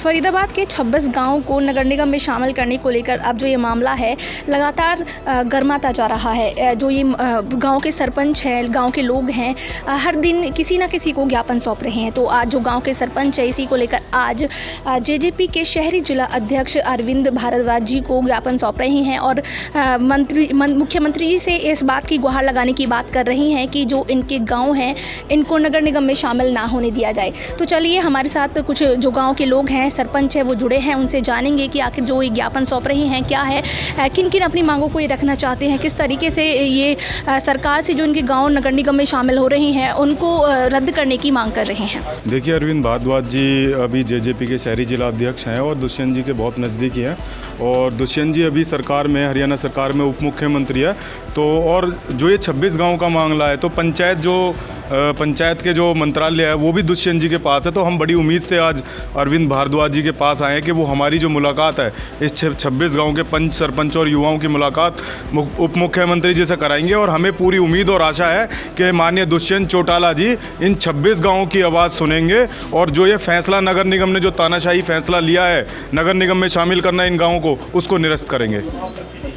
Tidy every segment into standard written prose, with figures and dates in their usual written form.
फरीदाबाद के 26 गांव को नगर निगम में शामिल करने को लेकर अब जो ये मामला है लगातार गर्माता जा रहा है। जो ये गांव के सरपंच हैं, गांव के लोग हैं, हर दिन किसी न किसी को ज्ञापन सौंप रहे हैं। तो आज जो गांव के सरपंच है, इसी को लेकर आज जेजेपी के शहरी जिला अध्यक्ष अरविंद भारद्वाज जी को ज्ञापन सौंप रहे हैं और मुख्यमंत्री जी से इस बात की गुहार लगाने की बात कर रही हैं कि जो इनके गाँव हैं इनको नगर निगम में शामिल ना होने दिया जाए। तो चलिए हमारे साथ कुछ जो गाँव के लोग हैं, सरपंच है, वो जुड़े हैं, उनसे जानेंगे कि आखिर जो ये ज्ञापन सौंप रहे हैं क्या है, किन किन अपनी मांगों को ये रखना चाहते हैं, किस तरीके से ये सरकार से जो इनके गांव नगर निगम में शामिल हो रहे हैं उनको रद्द करने की मांग कर रहे हैं। देखिए, अरविंद भारद्वाज जी अभी जेजेपी के शहरी जिला अध्यक्ष हैं और दुष्यंत जी के बहुत नज़दीकी हैं और दुष्यंत जी अभी सरकार में, हरियाणा सरकार में उप मुख्यमंत्री है। तो और जो ये 26 गाँव का मामला है, तो पंचायत के जो मंत्रालय है वो भी दुष्यंत जी के पास है। तो हम बड़ी उम्मीद से आज अरविंद भारद्वाज जी के पास आए हैं कि वो हमारी जो मुलाकात है इस 26 गांव के पंच, सरपंच और युवाओं की मुलाकात उप मुख्यमंत्री जी से कराएंगे। और हमें पूरी उम्मीद और आशा है कि माननीय दुष्यंत चौटाला जी इन 26 गाँवों की आवाज़ सुनेंगे और जो ये फैसला नगर निगम ने जो तानाशाही फैसला लिया है नगर निगम में शामिल करना इन गाँवों को, उसको निरस्त करेंगे।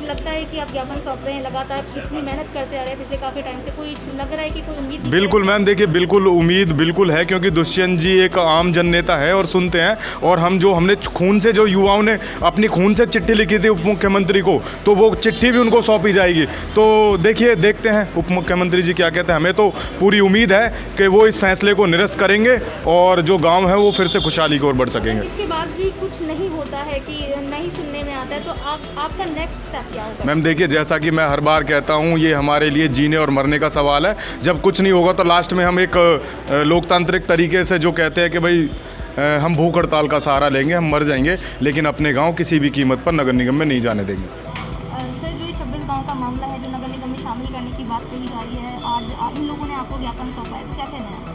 लगता है कि आप ज्ञापन सौंप रहे हैं, लगातार इतनी मेहनत करते आ रहे हैं पिछले काफ़ी टाइम से, कोई लग रहा है कि कोई उम्मीद? बिल्कुल मैम, देखिए बिल्कुल उम्मीद बिल्कुल है, क्योंकि दुष्यंत जी एक आम जन नेता है और सुनते हैं। और हमने खून से, जो युवाओं ने अपनी खून से चिट्ठी लिखी थी उप मुख्यमंत्री को, तो वो चिट्ठी भी उनको सौंपी जाएगी। तो देखते हैं उप मुख्यमंत्री जी क्या कहते हैं। हमें तो पूरी उम्मीद है कि वो इस फैसले को निरस्त करेंगे और जो गाँव है वो फिर से खुशहाली की ओर बढ़ सकेंगे। इसके बाद भी कुछ नहीं होता है कि नहीं सुनने में आता है, तो आपका नेक्स्ट स्टेप क्या होगा? मैम देखिए, जैसा कि मैं हर बार कहता हूँ, ये हमारे लिए जीने और मरने का सवाल है। जब कुछ नहीं होगा तो लास्ट में हम एक लोकतांत्रिक तरीके से जो कहते हैं कि भाई हम भूख हड़ताल का सहारा लेंगे, हम मर जाएंगे, लेकिन अपने गांव किसी भी कीमत पर नगर निगम में नहीं जाने देंगे। सर, जो 26 गांव का मामला है जो नगर निगम में शामिल करने की बात कही जा रही है, आज इन लोगों ने आपको ज्ञापन सौंपा है, क्या कहना है?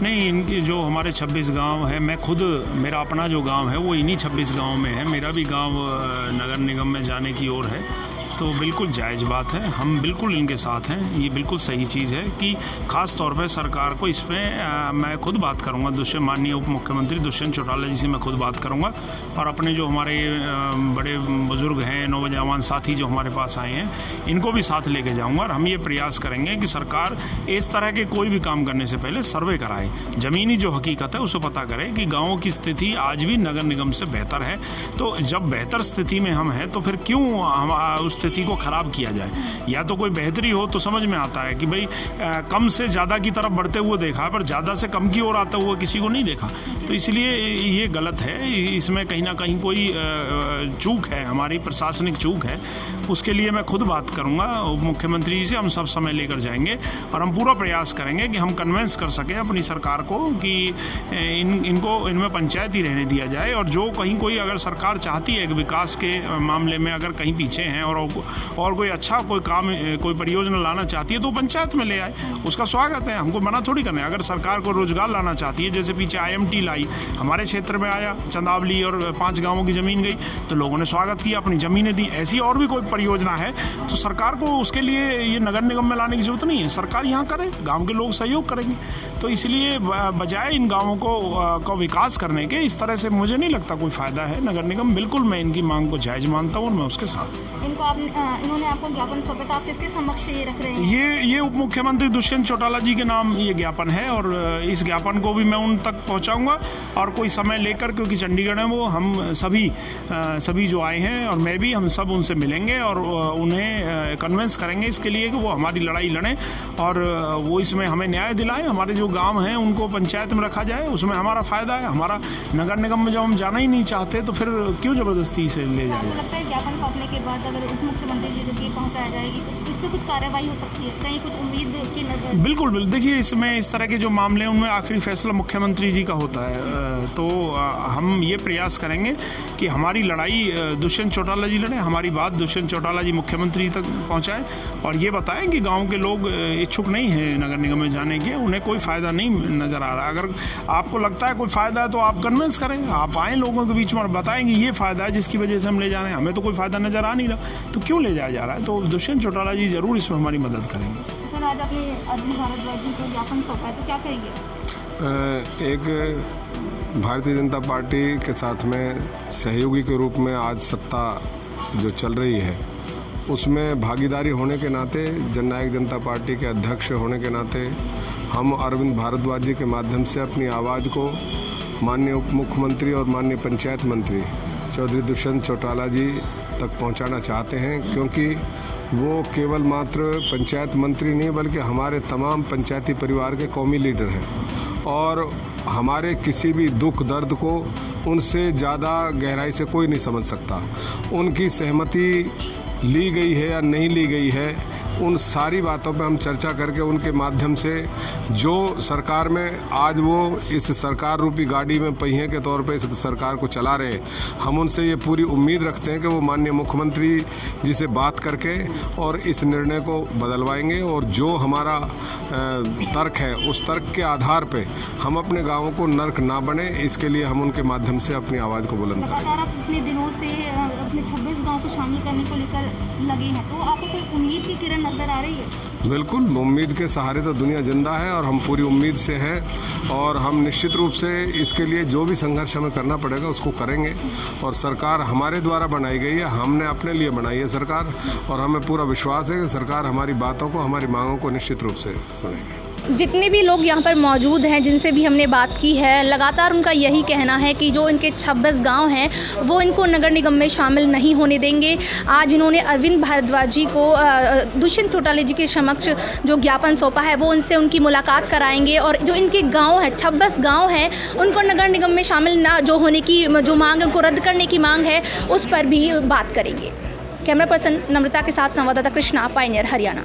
नहीं, इनकी जो हमारे 26 गांव है, मैं खुद, मेरा अपना जो गांव है वो इन्हीं 26 गांव में है। मेरा भी गांव नगर निगम में जाने की ओर है। तो बिल्कुल जायज़ बात है, हम बिल्कुल इनके साथ हैं। ये बिल्कुल सही चीज़ है कि ख़ास तौर पे सरकार को इसमें मैं खुद बात करूँगा, माननीय उप मुख्यमंत्री दुष्यंत चौटाला जी से मैं खुद बात करूँगा और अपने जो हमारे बड़े बुज़ुर्ग हैं, नौजवान साथी जो हमारे पास आए हैं, इनको भी साथ लेके जाऊँगा। और हम ये प्रयास करेंगे कि सरकार इस तरह के कोई भी काम करने से पहले सर्वे कराए, ज़मीनी जो हकीकत है उसे पता करे कि गाँवों की स्थिति आज भी नगर निगम से बेहतर है। तो जब बेहतर स्थिति में हम हैं तो फिर क्यों हम उस स्थिति को खराब किया जाए? या तो कोई बेहतरी हो तो समझ में आता है कि भाई कम से ज़्यादा की तरफ बढ़ते हुए देखा, पर ज़्यादा से कम की ओर आता हुआ किसी को नहीं देखा। तो इसलिए ये गलत है, इसमें कहीं ना कहीं कोई चूक है, हमारी प्रशासनिक चूक है। उसके लिए मैं खुद बात करूंगा उप मुख्यमंत्री जी से, हम सब समय लेकर जाएंगे और हम पूरा प्रयास करेंगे कि हम कन्विंस कर सकें अपनी सरकार को कि इनमें पंचायत ही रहने दिया जाए। और जो कहीं कोई अगर सरकार चाहती है कि विकास के मामले में अगर कहीं पीछे हैं और कोई अच्छा कोई काम, कोई परियोजना लाना चाहती है तो पंचायत में ले आए, उसका स्वागत है, हमको मना थोड़ी करना है। अगर सरकार को रोजगार लाना चाहती है, जैसे पीछे IMT लाई, हमारे क्षेत्र में आया, चंदावली और 5 गाँवों की ज़मीन गई तो लोगों ने स्वागत किया, अपनी ज़मीनें दी। ऐसी और भी कोई परियोजना है तो सरकार को उसके लिए ये नगर निगम में लाने की जरूरत नहीं है, सरकार यहाँ करे, गाँव के लोग सहयोग करेंगे। तो इसलिए बजाय इन गाँवों को विकास करने के, इस तरह से मुझे नहीं लगता कोई फ़ायदा है नगर निगम। बिल्कुल मैं इनकी मांग को जायज़ मानता हूँ और मैं उसके साथ। इन्होंने आपको ज्ञापन सौंपा, तो आप किसके समक्ष ये रख रहे हैं? ये उप मुख्यमंत्री दुष्यंत चौटाला जी के नाम ये ज्ञापन है और इस ज्ञापन को भी मैं उन तक पहुंचाऊंगा और कोई समय लेकर, क्योंकि चंडीगढ़ में वो हम सभी जो आए हैं और मैं भी, हम सब उनसे मिलेंगे और उन्हें कन्विंस करेंगे इसके लिए कि वो हमारी लड़ाई लड़ें और वो इसमें हमें न्याय दिलाएं। हमारे जो गाँव हैं उनको पंचायत में रखा जाए, उसमें हमारा फ़ायदा है। हमारा नगर निगम में जब हम जाना ही नहीं चाहते तो फिर क्यों ज़बरदस्ती से ले जाए? लगता है ज्ञापन सौंपने के बाद अगर उप मुख्यमंत्री जी तक ये पहुँचाया जाएगी तो इस पर कुछ कार्रवाई हो सकती है, कहीं कुछ उम्मीद की नजर? बिल्कुल। देखिए, इसमें इस तरह के जो मामले हैं उनमें आखिरी फैसला मुख्यमंत्री जी का होता है। तो हम ये प्रयास करेंगे कि हमारी लड़ाई दुष्यंत चौटाला जी लड़ें, हमारी बात दुष्यंत चौटाला जी मुख्यमंत्री तक पहुंचाएं और ये बताएं कि गांव के लोग इच्छुक नहीं हैं नगर निगम में जाने के, उन्हें कोई फ़ायदा नहीं नज़र आ रहा। अगर आपको लगता है कोई फ़ायदा है तो आप कन्विंस करें, आप आएँ लोगों के बीच में और बताएं कि ये फ़ायदा है जिसकी वजह से हम ले जा रहे हैं, हमें तो कोई फ़ायदा नज़र आ नहीं रहा, तो क्यों ले जाया जा रहा है? तो दुष्यंत चौटाला जी ज़रूर इसमें हमारी मदद करेंगे। सर, आज आपने अरविंद भारद्वाज जी को ज्ञापन सौंपा है, तो क्या करेंगे? एक भारतीय जनता पार्टी के साथ में सहयोगी के रूप में आज सत्ता जो चल रही है उसमें भागीदारी होने के नाते, जननायक जनता पार्टी के अध्यक्ष होने के नाते हम अरविंद भारद्वाज जी के माध्यम से अपनी आवाज़ को माननीय उप मुख्यमंत्री और माननीय पंचायत मंत्री चौधरी दुष्यंत चौटाला जी तक पहुंचाना चाहते हैं, क्योंकि वो केवल मात्र पंचायत मंत्री नहीं बल्कि हमारे तमाम पंचायती परिवार के कौमी लीडर हैं और हमारे किसी भी दुख दर्द को उनसे ज़्यादा गहराई से कोई नहीं समझ सकता। उनकी सहमति ली गई है या नहीं ली गई है, उन सारी बातों पे हम चर्चा करके उनके माध्यम से जो सरकार में आज वो इस सरकार रूपी गाड़ी में पहिए के तौर पे इस सरकार को चला रहे हैं, हम उनसे ये पूरी उम्मीद रखते हैं कि वो माननीय मुख्यमंत्री जी से बात करके और इस निर्णय को बदलवाएंगे और जो हमारा तर्क है उस तर्क के आधार पे हम अपने गाँवों को नर्क ना बने, इसके लिए हम उनके माध्यम से अपनी आवाज़ को बुलंद करें। लगातार आप पिछले दिनों से अपने 26 गाँव को शामिल करने को लेकर लगे हैं, तो आपको कोई उम्मीद की किरण नजर आ रही है? बिल्कुल, उम्मीद के सहारे तो दुनिया जिंदा है और हम पूरी उम्मीद से हैं और हम निश्चित रूप से इसके लिए जो भी संघर्ष हमें करना पड़ेगा उसको करेंगे। और सरकार हमारे द्वारा बनाई गई है, हमने अपने लिए बनाई है सरकार, और हमें पूरा विश्वास है कि सरकार हमारी बातों को, हमारी मांगों को निश्चित रूप से सुनेगी। जितने भी लोग यहाँ पर मौजूद हैं, जिनसे भी हमने बात की है, लगातार उनका यही कहना है कि जो इनके 26 गांव हैं वो इनको नगर निगम में शामिल नहीं होने देंगे। आज इन्होंने अरविंद भारद्वाज जी को दुष्यंत चौटाला जी के समक्ष जो ज्ञापन सौंपा है वो उनसे उनकी मुलाकात कराएंगे और जो इनके गाँव है, 26 गाँव हैं, उनको नगर निगम में शामिल ना जो होने की जो मांग है, उनको रद्द करने की मांग है, उस पर भी बात करेंगे। कैमरा पर्सन नम्रता के साथ संवाददाता कृष्णा, पायनियर, हरियाणा।